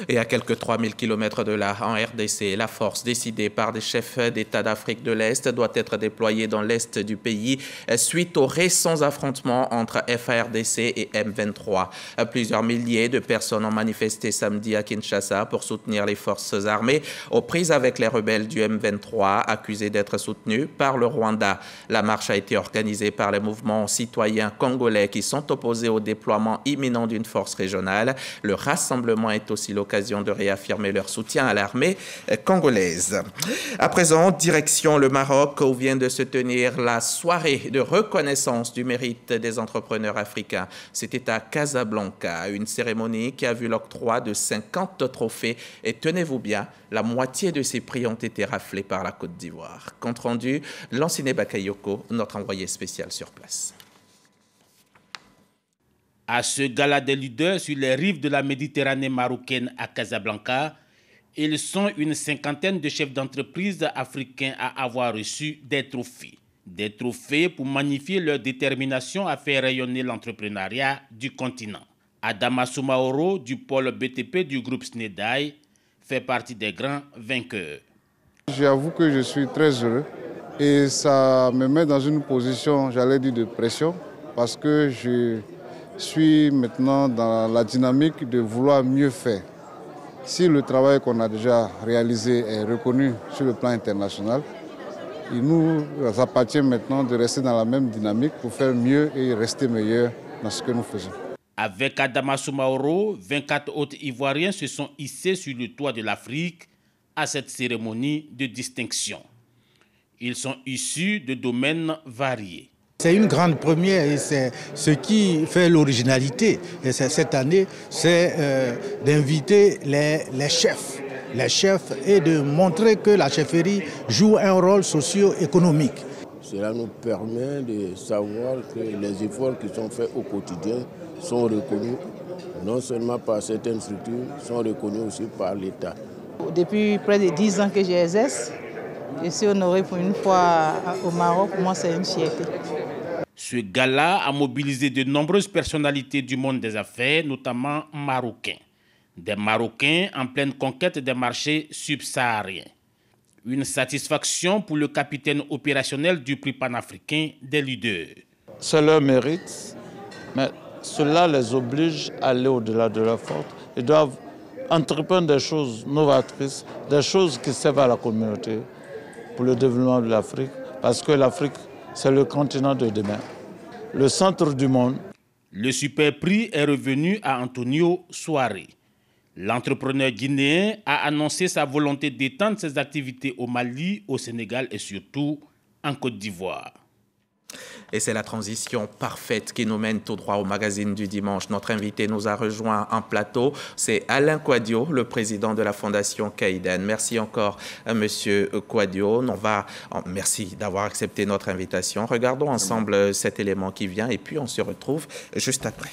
Et à quelques 3000 km de là, en RDC, la force décidée par des chefs d'État d'Afrique de l'Est doit être déployée dans l'Est du pays suite aux récents affrontements entre FARDC et M23. Plusieurs milliers de personnes ont manifesté samedi à Kinshasa pour soutenir les forces armées aux prises avec les rebelles du M23 accusés d'être soutenus par le Rwanda. La marche a été organisée par les mouvements citoyens congolais qui sont opposés au déploiement imminent d'une force régionale. Le rassemblement est aussi l'occasion de réaffirmer leur soutien à l'armée congolaise. À présent, direction le Maroc où vient de se tenir la soirée de reconnaissance du mérite des entrepreneurs africains. C'était à Casablanca, une cérémonie qui a vu l'octroi de 50 trophées et tenez-vous bien, la moitié de ces prix ont été raflés par la Côte d'Ivoire. Compte rendu, Lanciné Bakayoko, notre envoyé spécial sur place. À ce gala des leaders sur les rives de la Méditerranée marocaine à Casablanca, ils sont une cinquantaine de chefs d'entreprise africains à avoir reçu des trophées. Des trophées pour magnifier leur détermination à faire rayonner l'entrepreneuriat du continent. Adama Soumaoro du pôle BTP du groupe Snedai fait partie des grands vainqueurs. J'avoue que je suis très heureux et ça me met dans une position, j'allais dire, de pression parce que je suis maintenant dans la dynamique de vouloir mieux faire. Si le travail qu'on a déjà réalisé est reconnu sur le plan international, il nous appartient maintenant de rester dans la même dynamique pour faire mieux et rester meilleur dans ce que nous faisons. Avec Adama Soumaoro, 24 autres Ivoiriens se sont hissés sur le toit de l'Afrique à cette cérémonie de distinction. Ils sont issus de domaines variés. C'est une grande première et c'est ce qui fait l'originalité. Et cette année, c'est d'inviter les chefs et de montrer que la chefferie joue un rôle socio-économique. Cela nous permet de savoir que les efforts qui sont faits au quotidien sont reconnus, non seulement par certaines structures, sont reconnus aussi par l'État. Depuis près de 10 ans que j'exerce, je suis honoré pour une fois au Maroc. Pour moi, c'est une fierté. Ce gala a mobilisé de nombreuses personnalités du monde des affaires, notamment marocains. Des Marocains en pleine conquête des marchés subsahariens. Une satisfaction pour le capitaine opérationnel du prix panafricain des leaders. C'est leur mérite, mais cela les oblige à aller au-delà de leur force. Ils doivent entreprendre des choses novatrices, des choses qui servent à la communauté pour le développement de l'Afrique, parce que l'Afrique, c'est le continent de demain, le centre du monde. Le super prix est revenu à Antonio Souaré. L'entrepreneur guinéen a annoncé sa volonté d'étendre ses activités au Mali, au Sénégal et surtout en Côte d'Ivoire. Et c'est la transition parfaite qui nous mène tout droit au magazine du dimanche. Notre invité nous a rejoint en plateau. C'est Alain Kouadio, le président de la Fondation Kayden. Merci encore, Monsieur Kouadio. Merci d'avoir accepté notre invitation. Regardons ensemble cet élément qui vient et puis on se retrouve juste après.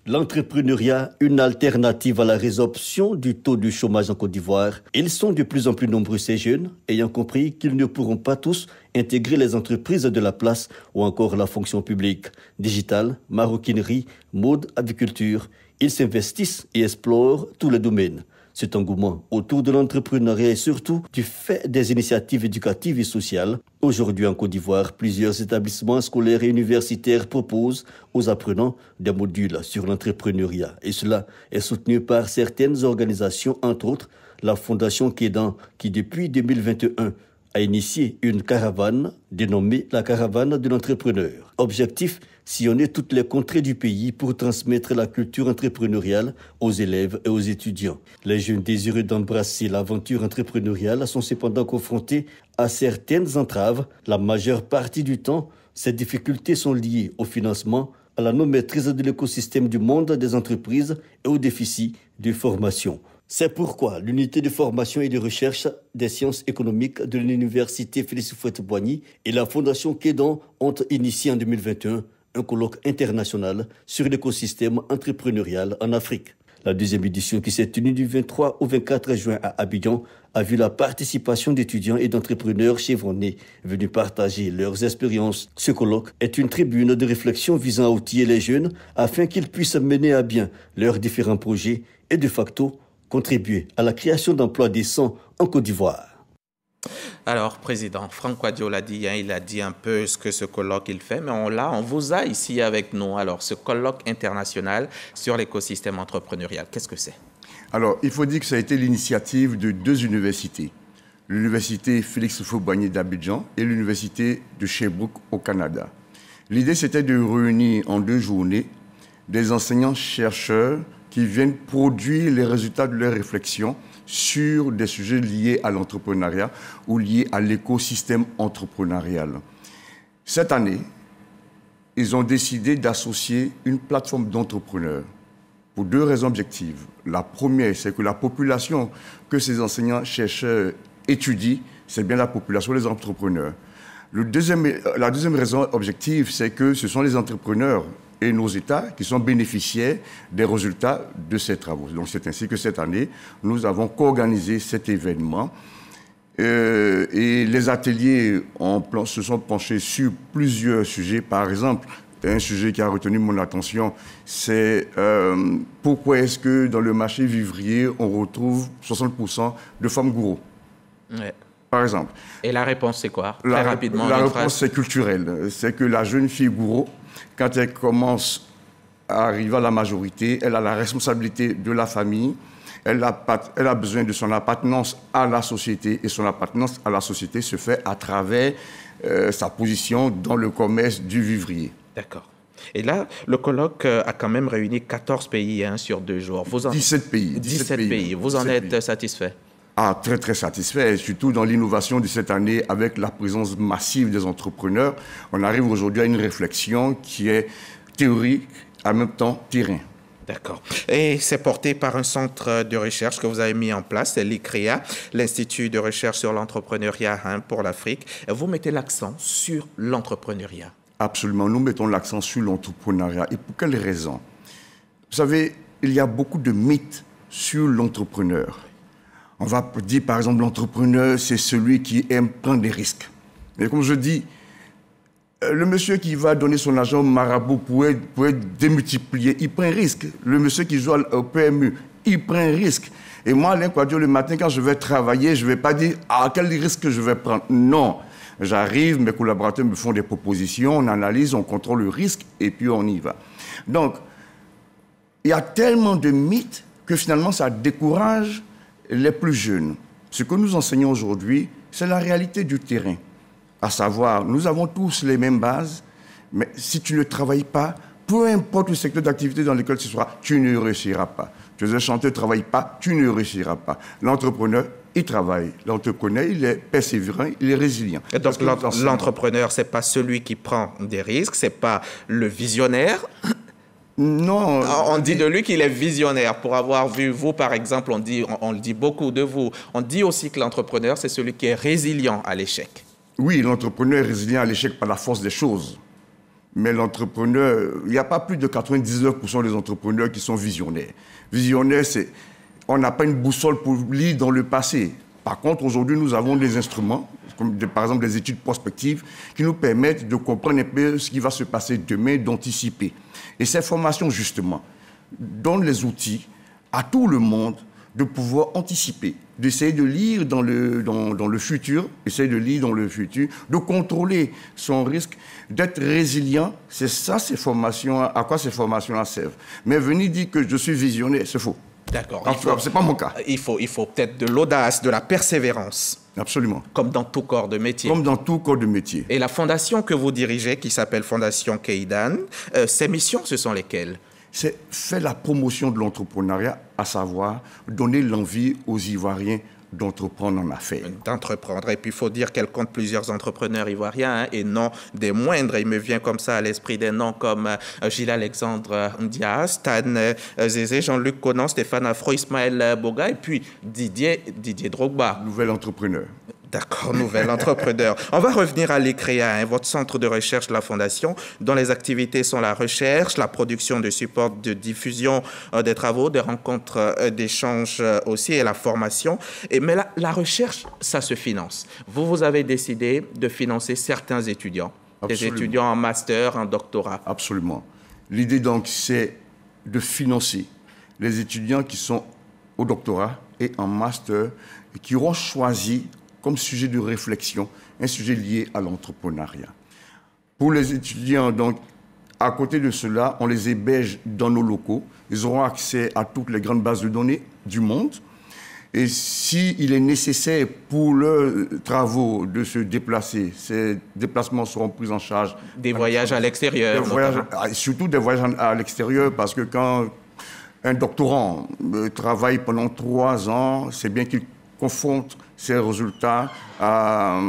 L'entrepreneuriat, une alternative à la résorption du taux de chômage en Côte d'Ivoire. Ils sont de plus en plus nombreux, ces jeunes, ayant compris qu'ils ne pourront pas tous intégrer les entreprises de la place ou encore la fonction publique. Digital, maroquinerie, mode, aviculture, ils s'investissent et explorent tous les domaines. Cet engouement autour de l'entrepreneuriat est surtout du fait des initiatives éducatives et sociales. Aujourd'hui en Côte d'Ivoire, plusieurs établissements scolaires et universitaires proposent aux apprenants des modules sur l'entrepreneuriat. Et cela est soutenu par certaines organisations, entre autres la Fondation Kédan, qui depuis 2021 a initié une caravane dénommée la caravane de l'entrepreneur. Objectif, sillonner toutes les contrées du pays pour transmettre la culture entrepreneuriale aux élèves et aux étudiants. Les jeunes désireux d'embrasser l'aventure entrepreneuriale sont cependant confrontés à certaines entraves. La majeure partie du temps, ces difficultés sont liées au financement, à la non-maîtrise de l'écosystème du monde des entreprises et au déficit de formation. C'est pourquoi l'unité de formation et de recherche des sciences économiques de l'université Félix Houphouët-Boigny et la Fondation Kédan ont initié en 2021 un colloque international sur l'écosystème entrepreneurial en Afrique. La deuxième édition, qui s'est tenue du 23 au 24 juin à Abidjan, a vu la participation d'étudiants et d'entrepreneurs chevronnés venus partager leurs expériences. Ce colloque est une tribune de réflexion visant à outiller les jeunes afin qu'ils puissent mener à bien leurs différents projets et de facto contribuer à la création d'emplois décents en Côte d'Ivoire. Alors, Président, Franck Kouadio l'a dit, il a dit un peu ce que ce colloque il fait, mais on vous a ici avec nous. Alors, ce colloque international sur l'écosystème entrepreneurial, qu'est-ce que c'est? Alors, il faut dire que ça a été l'initiative de deux universités. L'université Félix Houphouët-Boigny d'Abidjan et l'université de Sherbrooke au Canada. L'idée, c'était de réunir en 2 journées des enseignants-chercheurs qui viennent produire les résultats de leurs réflexions sur des sujets liés à l'entrepreneuriat ou liés à l'écosystème entrepreneurial. Cette année, ils ont décidé d'associer une plateforme d'entrepreneurs pour 2 raisons objectives. La première, c'est que la population que ces enseignants-chercheurs étudient, c'est bien la population des entrepreneurs. La deuxième raison objective, c'est que ce sont les entrepreneurs et nos États qui sont bénéficiaires des résultats de ces travaux. Donc c'est ainsi que cette année, nous avons co-organisé cet événement. Et les ateliers se sont penchés sur plusieurs sujets. Par exemple, un sujet qui a retenu mon attention, c'est pourquoi est-ce que dans le marché vivrier, on retrouve 60% de femmes gourous. Ouais. Par exemple. Et la réponse, c'est quoi? Très rapidement. La réponse, c'est culturelle. C'est que la jeune fille gourou, quand elle commence à arriver à la majorité, elle a la responsabilité de la famille, elle a besoin de son appartenance à la société, et son appartenance à la société se fait à travers sa position dans le commerce du vivrier. D'accord. Et là, le colloque a quand même réuni 14 pays sur 2 jours. 17 pays. 17 pays. Vous en êtes satisfait? Ah, très, très satisfait, surtout dans l'innovation de cette année avec la présence massive des entrepreneurs. On arrive aujourd'hui à une réflexion qui est théorique, en même temps terrain. D'accord. Et c'est porté par un centre de recherche que vous avez mis en place, c'est l'ICREA, l'Institut de recherche sur l'entrepreneuriat pour l'Afrique. Vous mettez l'accent sur l'entrepreneuriat. Absolument, nous mettons l'accent sur l'entrepreneuriat. Et pour quelle raison? Vous savez, il y a beaucoup de mythes sur l'entrepreneur. On va dire, par exemple, l'entrepreneur, c'est celui qui aime prendre des risques. Mais comme je dis, le monsieur qui va donner son argent au marabout pour être démultiplié, il prend un risque. Le monsieur qui joue au PMU, il prend un risque. Et moi, Alain Kouadio, le matin, quand je vais travailler, je ne vais pas dire « Ah, quel risque je vais prendre ?» Non. J'arrive, mes collaborateurs me font des propositions, on analyse, on contrôle le risque, et puis on y va. Donc, il y a tellement de mythes que finalement, ça décourage les plus jeunes. Ce que nous enseignons aujourd'hui, c'est la réalité du terrain. À savoir, nous avons tous les mêmes bases, mais si tu ne travailles pas, peu importe le secteur d'activité dans lequel tu seras, tu ne réussiras pas. Tu es un chanteur, ne travaille pas, tu ne réussiras pas. L'entrepreneur, il travaille. L'entrepreneur, il est persévérant, il est résilient. Et donc l'entrepreneur, ce n'est pas celui qui prend des risques, ce n'est pas le visionnaire. Non. On dit de lui qu'il est visionnaire. Pour avoir vu vous, par exemple, on le dit beaucoup de vous. On dit aussi que l'entrepreneur, c'est celui qui est résilient à l'échec. Oui, l'entrepreneur est résilient à l'échec par la force des choses. Mais l'entrepreneur, il n'y a pas plus de 99% des entrepreneurs qui sont visionnaires. Visionnaire, c'est... On n'a pas une boussole pour lire dans le passé. Par contre, aujourd'hui, nous avons des instruments, comme par exemple des études prospectives, qui nous permettent de comprendre un peu ce qui va se passer demain, d'anticiper. Et ces formations, justement, donnent les outils à tout le monde de pouvoir anticiper, d'essayer de lire dans le futur, essayer de lire dans le futur, de contrôler son risque, d'être résilient. C'est ça, ces formations, à quoi ces formations-là servent. Mais venir dire que je suis visionnaire, c'est faux. D'accord. Ce n'est pas mon cas. Il faut peut-être de l'audace, de la persévérance. Absolument. Comme dans tout corps de métier. Comme dans tout corps de métier. Et la fondation que vous dirigez, qui s'appelle Fondation Keidan, ses missions, ce sont lesquelles? C'est faire la promotion de l'entrepreneuriat, à savoir donner l'envie aux Ivoiriens d'entreprendre en affaires. D'entreprendre. Et puis, il faut dire qu'elle compte plusieurs entrepreneurs ivoiriens, hein, et non des moindres. Il me vient comme ça à l'esprit des noms comme Gilles-Alexandre Ndiaye, Stan Zézé, Jean-Luc Conan, Stéphane Afro, Ismaël Boga, et puis Didier Drogba. Nouvel entrepreneur. D'accord, nouvel entrepreneur. On va revenir à l'ECREA, hein, votre centre de recherche de la Fondation, dont les activités sont la recherche, la production de supports de diffusion des travaux, des rencontres d'échanges aussi, et la formation. Mais la recherche, ça se finance. Vous avez décidé de financer certains étudiants, Absolument. des étudiants en master, en doctorat. Absolument. L'idée donc, c'est de financer les étudiants qui sont au doctorat et en master et qui auront choisi comme sujet de réflexion, un sujet lié à l'entrepreneuriat. Pour les étudiants, donc, à côté de cela, on les héberge dans nos locaux. Ils auront accès à toutes les grandes bases de données du monde. Et s'il est nécessaire pour leurs travaux de se déplacer, ces déplacements seront pris en charge. Des voyages à l'extérieur. Surtout des voyages à l'extérieur, parce que quand un doctorant travaille pendant 3 ans, c'est bien qu'il confronte ces résultats à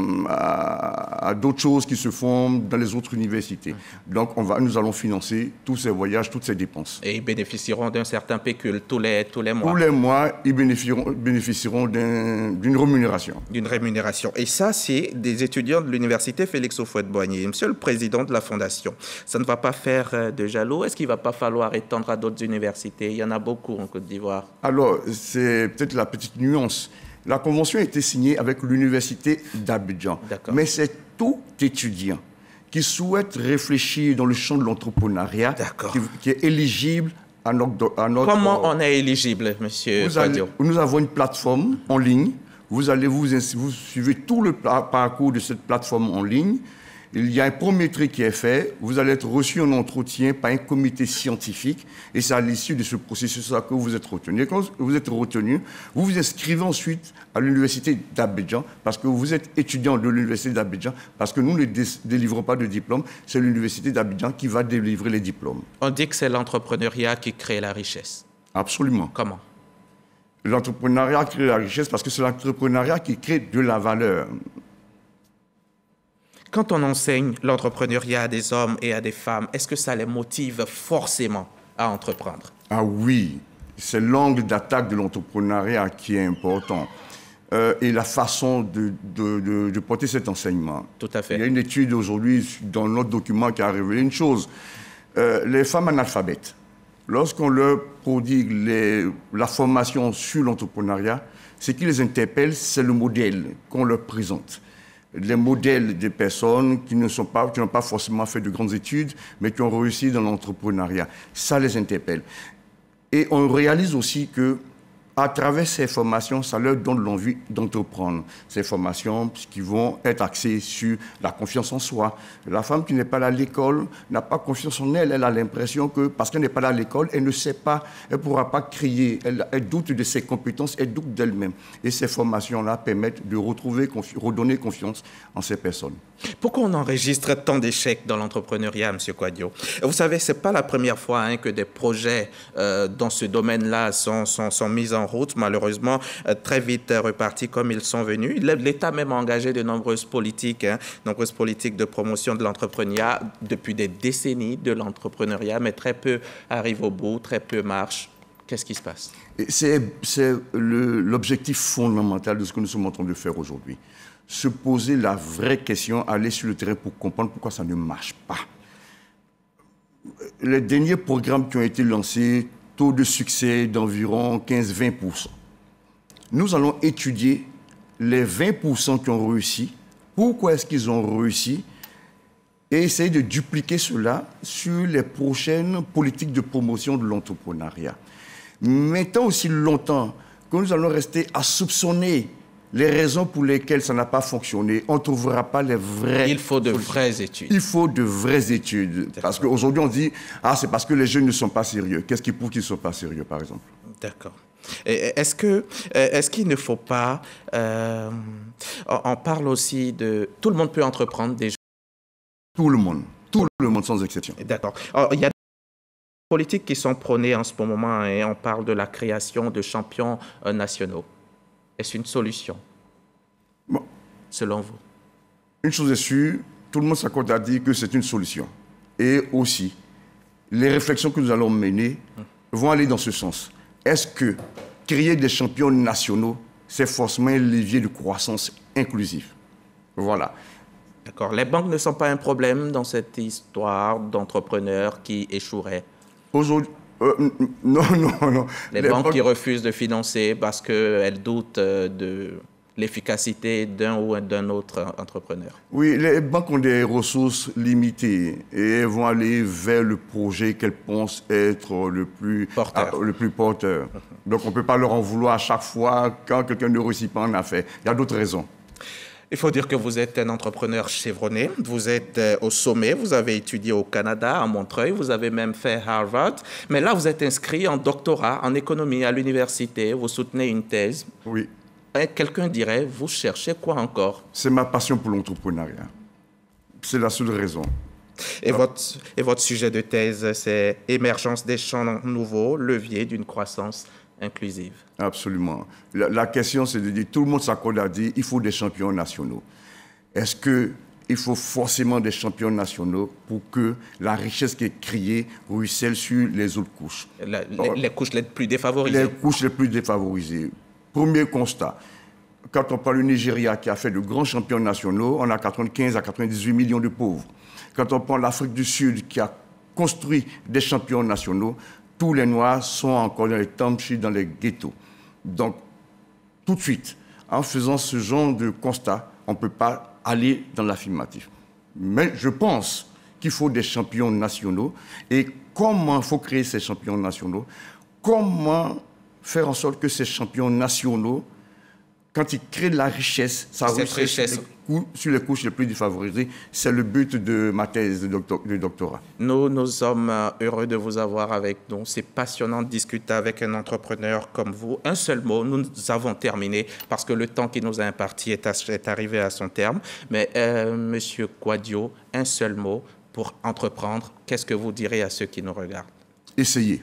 d'autres choses qui se font dans les autres universités. Donc, nous allons financer tous ces voyages, toutes ces dépenses. Et ils bénéficieront d'un certain pécule tous les mois. Tous les mois, ils bénéficieront d'une rémunération. D'une rémunération. Et ça, c'est des étudiants de l'université Félix Houphouët-Boigny. Monsieur le président de la Fondation, ça ne va pas faire de jaloux? Est-ce qu'il ne va pas falloir étendre à d'autres universités? Il y en a beaucoup en Côte d'Ivoire. Alors, c'est peut-être la petite nuance. La convention a été signée avec l'université d'Abidjan. Mais c'est tout étudiant qui souhaite réfléchir dans le champ de l'entrepreneuriat qui est éligible à notre... Comment on est éligible, monsieur Kwadio? Nous avons une plateforme en ligne. Vous suivez tout le parcours de cette plateforme en ligne. Il y a un premier tri qui est fait. Vous allez être reçu en entretien par un comité scientifique. Et c'est à l'issue de ce processus-là que vous êtes retenu. Quand vous êtes retenu, vous vous inscrivez ensuite à l'université d'Abidjan parce que vous êtes étudiant de l'université d'Abidjan, parce que nous ne délivrons pas de diplôme. C'est l'université d'Abidjan qui va délivrer les diplômes. On dit que c'est l'entrepreneuriat qui crée la richesse. Absolument. Comment? L'entrepreneuriat crée la richesse parce que c'est l'entrepreneuriat qui crée de la valeur. Quand on enseigne l'entrepreneuriat à des hommes et à des femmes, est-ce que ça les motive forcément à entreprendre? Ah oui, c'est l'angle d'attaque de l'entrepreneuriat qui est important. Et la façon de porter cet enseignement. Tout à fait. Il y a une étude aujourd'hui dans notre document qui a révélé une chose. Les femmes analphabètes, lorsqu'on leur prodigue la formation sur l'entrepreneuriat, ce qui les interpelle, c'est le modèle qu'on leur présente. Les modèles des personnes qui n'ont pas forcément fait de grandes études, mais qui ont réussi dans l'entrepreneuriat. Ça les interpelle. Et on réalise aussi que à travers ces formations, ça leur donne l'envie d'entreprendre. Ces formations qui vont être axées sur la confiance en soi. La femme qui n'est pas là à l'école n'a pas confiance en elle. Elle a l'impression que parce qu'elle n'est pas là à l'école, elle ne sait pas, elle ne pourra pas crier. Elle doute de ses compétences, elle doute d'elle-même. Et ces formations-là permettent de redonner confiance en ces personnes. Pourquoi on enregistre tant d'échecs dans l'entrepreneuriat, M. Kwadio? Vous savez, ce n'est pas la première fois que des projets dans ce domaine-là sont mis en route, malheureusement, très vite repartis comme ils sont venus. L'État même a engagé de nombreuses politiques de promotion de l'entrepreneuriat depuis des décennies de l'entrepreneuriat, mais très peu arrivent au bout, très peu marchent. Qu'est-ce qui se passe? C'est l'objectif fondamental de ce que nous sommes en train de faire aujourd'hui. Se poser la vraie question, aller sur le terrain pour comprendre pourquoi ça ne marche pas. les derniers programmes qui ont été lancés, taux de succès d'environ 15-20%. Nous allons étudier les 20% qui ont réussi, pourquoi est-ce qu'ils ont réussi, et essayer de dupliquer cela sur les prochaines politiques de promotion de l'entrepreneuriat. Mais tant aussi longtemps que nous allons rester à soupçonner les raisons pour lesquelles ça n'a pas fonctionné, on ne trouvera pas les vraies... Il faut de vraies études. Il faut de vraies études. Parce qu'aujourd'hui, on dit, ah, c'est parce que les jeunes ne sont pas sérieux. Qu'est-ce qui prouve qu'ils ne sont pas sérieux, par exemple? D'accord. Est-ce qu'il ne faut pas... on parle aussi de... Tout le monde peut entreprendre déjà. Tout le monde sans exception. D'accord. Il y a des politiques qui sont prônées en ce moment et on parle de la création de champions nationaux. Est-ce une solution, selon vous? Une chose est sûre, tout le monde s'accorde à dire que c'est une solution. Et aussi, les réflexions que nous allons mener vont aller dans ce sens. Est-ce que créer des champions nationaux, c'est forcément un levier de croissance inclusif? Voilà. D'accord. Les banques ne sont pas un problème dans cette histoire d'entrepreneurs qui échoueraient? Aujourd'hui, non. Les banques qui refusent de financer parce qu'elles doutent de l'efficacité d'un ou d'un autre entrepreneur. Oui, les banques ont des ressources limitées et elles vont aller vers le projet qu'elles pensent être le plus porteur. Donc on ne peut pas leur en vouloir à chaque fois quand quelqu'un ne réussit pas en affaires. Il y a d'autres raisons. Il faut dire que vous êtes un entrepreneur chevronné, vous êtes au sommet, vous avez étudié au Canada, à Montreuil, vous avez même fait Harvard, mais là vous êtes inscrit en doctorat en économie à l'université, vous soutenez une thèse. Oui. Quelqu'un dirait, vous cherchez quoi encore? C'est ma passion pour l'entrepreneuriat. C'est la seule raison. Et votre sujet de thèse, c'est émergence des champs nouveaux, levier d'une croissance inclusive. Absolument. La question, c'est de dire, tout le monde s'accorde à dire, il faut des champions nationaux. Est-ce qu'il faut forcément des champions nationaux pour que la richesse qui est créée ruisselle sur les autres couches? Les couches les plus défavorisées. Les couches les plus défavorisées. Premier constat. Quand on parle du Nigeria qui a fait de grands champions nationaux, on a 95 à 98 millions de pauvres. Quand on prend l'Afrique du Sud qui a construit des champions nationaux, tous les Noirs sont encore dans les townships, dans les ghettos. Donc, tout de suite, en faisant ce genre de constat, on ne peut pas aller dans l'affirmatif. Mais je pense qu'il faut des champions nationaux. Et comment il faut créer ces champions nationaux? Comment faire en sorte que ces champions nationaux, quand ils créent de la richesse, ça ruisselle sur les couches les plus défavorisées. C'est le but de ma thèse de doctorat. Nous sommes heureux de vous avoir avec nous. C'est passionnant de discuter avec un entrepreneur comme vous. Un seul mot, nous avons terminé parce que le temps qui nous a imparti est arrivé à son terme. Mais Monsieur Kouadio, un seul mot pour entreprendre. Qu'est-ce que vous direz à ceux qui nous regardent? Essayez.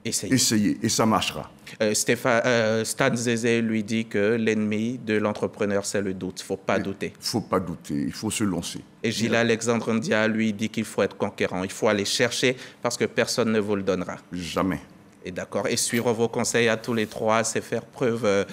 Essayez, et ça marchera. Stan Zézé lui dit que l'ennemi de l'entrepreneur, c'est le doute. Il ne faut pas douter. Il ne faut pas douter, il faut se lancer. Et Gilles Alexandre Ndia lui dit qu'il faut être conquérant. Il faut aller chercher parce que personne ne vous le donnera. Jamais. Et d'accord. Et suivre vos conseils à tous les trois, c'est faire preuve,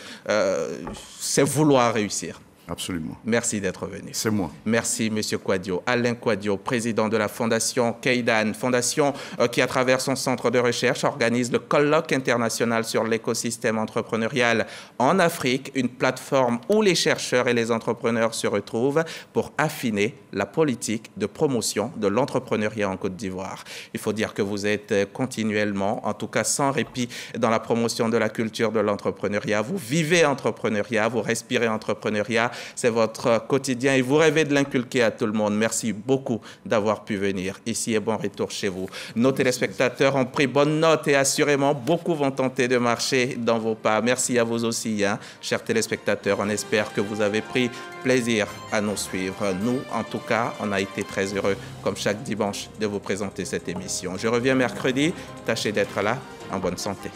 c'est vouloir réussir. Absolument. Merci d'être venu. C'est moi. Merci, Monsieur Kouadio. Alain Kouadio, président de la Fondation Keidan, fondation qui, à travers son centre de recherche, organise le colloque international sur l'écosystème entrepreneurial en Afrique, une plateforme où les chercheurs et les entrepreneurs se retrouvent pour affiner la politique de promotion de l'entrepreneuriat en Côte d'Ivoire. Il faut dire que vous êtes continuellement, en tout cas sans répit, dans la promotion de la culture de l'entrepreneuriat. Vous vivez entrepreneuriat, vous respirez entrepreneuriat. C'est votre quotidien et vous rêvez de l'inculquer à tout le monde. Merci beaucoup d'avoir pu venir ici et bon retour chez vous. Nos téléspectateurs ont pris bonne note et assurément beaucoup vont tenter de marcher dans vos pas. Merci à vous aussi, chers téléspectateurs. On espère que vous avez pris plaisir à nous suivre. Nous, en tout cas, on a été très heureux, comme chaque dimanche, de vous présenter cette émission. Je reviens mercredi. Tâchez d'être là en bonne santé.